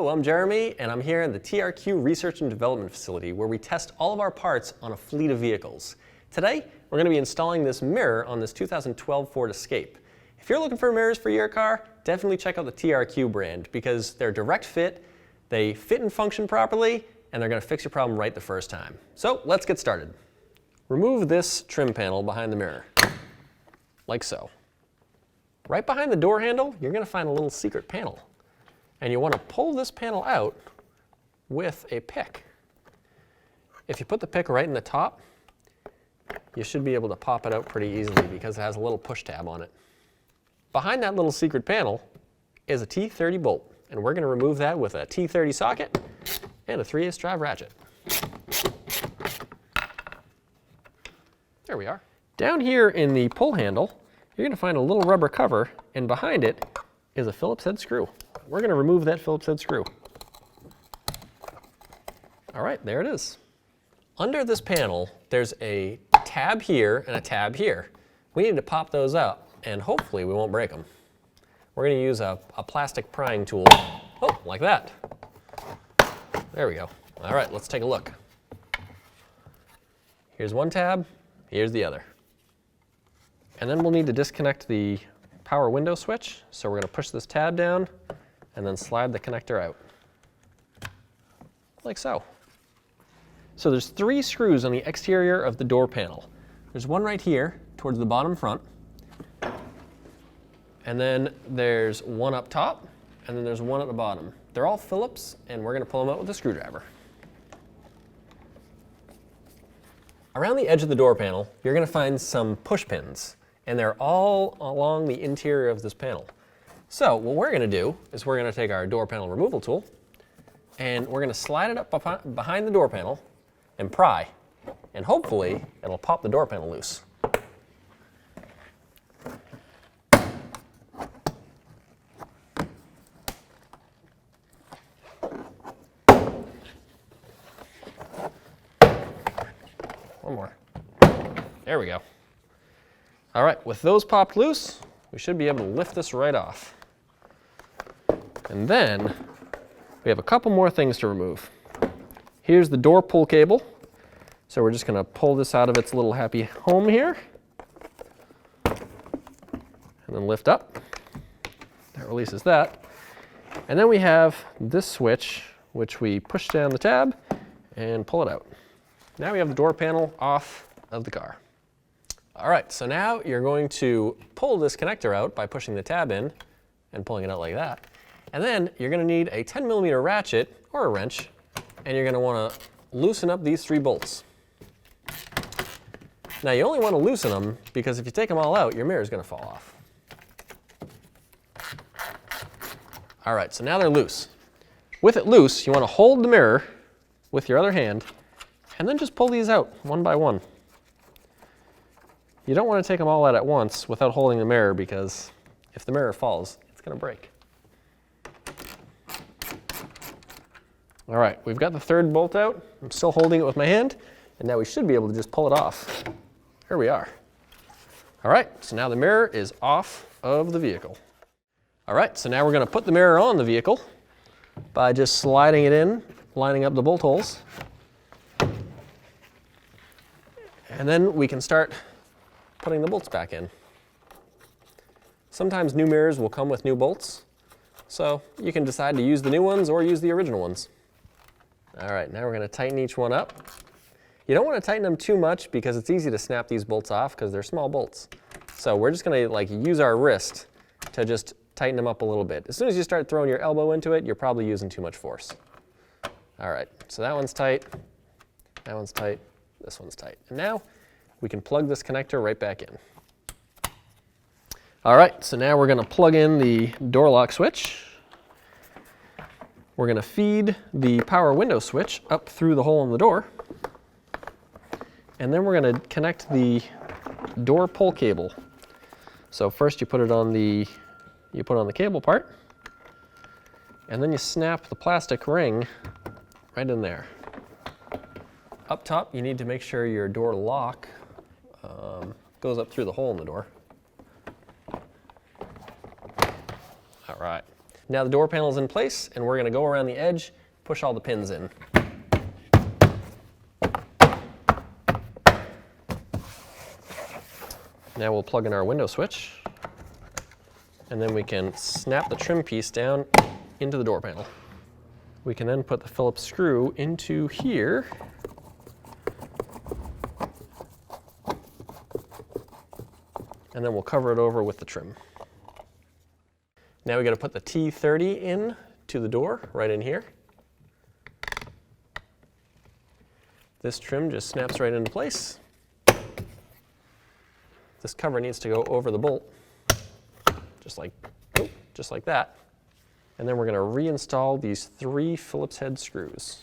Hello, I'm Jeremy, and I'm here in the TRQ Research and Development Facility where we test all of our parts on a fleet of vehicles. Today, we're going to be installing this mirror on this 2012 Ford Escape. If you're looking for mirrors for your car, definitely check out the TRQ brand because they're direct fit, they fit and function properly, and they're going to fix your problem right the first time. So let's get started. Remove this trim panel behind the mirror, like so. Right behind the door handle, you're going to find a little secret panel. And you want to pull this panel out with a pick. If you put the pick right in the top, you should be able to pop it out pretty easily because it has a little push tab on it. Behind that little secret panel is a T30 bolt, and we're going to remove that with a T30 socket and a 3/8 drive ratchet. There we are. Down here in the pull handle, you're going to find a little rubber cover, and behind it is a Phillips head screw. We're going to remove that Phillips head screw. All right, there it is. Under this panel, there's a tab here and a tab here. We need to pop those out, and hopefully we won't break them. We're going to use a plastic prying tool, like that. There we go. All right, let's take a look. Here's one tab, here's the other. And then we'll need to disconnect the power window switch, so we're going to push this tab down and then slide the connector out, like so. So there's 3 screws on the exterior of the door panel. There's one right here towards the bottom front, and then there's one up top, and then there's one at the bottom. They're all Phillips, and we're going to pull them out with a screwdriver. Around the edge of the door panel, you're going to find some push pins, and they're all along the interior of this panel. So what we're going to do is we're going to take our door panel removal tool, and we're going to slide it up behind the door panel and pry, and hopefully it'll pop the door panel loose. One more. There we go. All right, with those popped loose, we should be able to lift this right off. And then we have a couple more things to remove. Here's the door pull cable. So we're just going to pull this out of its little happy home here. And then lift up. That releases that. And then we have this switch, which we push down the tab and pull it out. Now we have the door panel off of the car. All right, so now you're going to pull this connector out by pushing the tab in and pulling it out like that. And then you're going to need a 10mm ratchet or a wrench, and you're going to want to loosen up these 3 bolts. Now you only want to loosen them because if you take them all out, your mirror is going to fall off. All right, so now they're loose. With it loose, you want to hold the mirror with your other hand and then just pull these out one by one. You don't want to take them all out at once without holding the mirror because if the mirror falls, it's going to break. All right, we've got the 3rd bolt out. I'm still holding it with my hand, and now we should be able to just pull it off. Here we are. All right, so now the mirror is off of the vehicle. All right, so now we're going to put the mirror on the vehicle by just sliding it in, lining up the bolt holes. And then we can start putting the bolts back in. Sometimes new mirrors will come with new bolts, so you can decide to use the new ones or use the original ones. All right, now we're going to tighten each one up. You don't want to tighten them too much because it's easy to snap these bolts off because they're small bolts. So we're just going to use our wrist to just tighten them up a little bit. As soon as you start throwing your elbow into it, you're probably using too much force. All right, so that one's tight, that one's tight, this one's tight. And now we can plug this connector right back in. All right, so now we're going to plug in the door lock switch. We're going to feed the power window switch up through the hole in the door. And then we're going to connect the door pull cable. So first you put it on the cable part, and then you snap the plastic ring right in there. Up top, you need to make sure your door lock goes up through the hole in the door. All right. Now the door panel is in place, and we're going to go around the edge, push all the pins in. Now we'll plug in our window switch, and then we can snap the trim piece down into the door panel. We can then put the Phillips screw into here, and then we'll cover it over with the trim. Now we got to put the T30 in to the door, right in here. This trim just snaps right into place. This cover needs to go over the bolt, just like that. And then we're going to reinstall these 3 Phillips head screws.